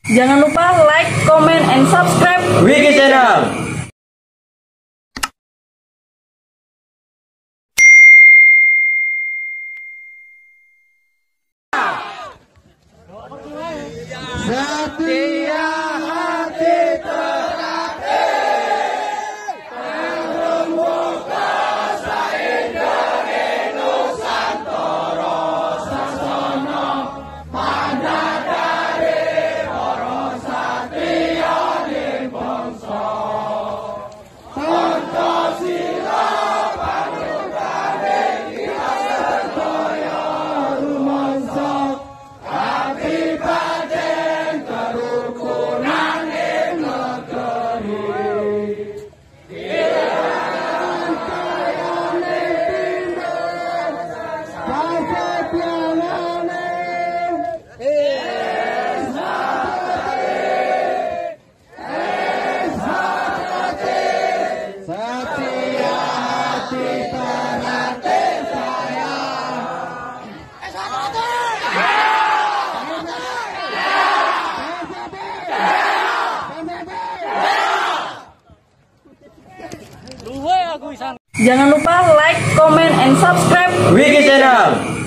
Jangan lupa like, comment, and subscribe Wiki Channel. Setia hati terakhir terumbuka saindah Nusantara sasono pada dari para satria di bangsa Pancasila panukane kita sedaya rumangsa hati batin kerukunan ing negeri kiraan kayane tindak kasetyanane setia hati terakhir saya. Jangan lupa like, comment, and subscribe Wiki Channel.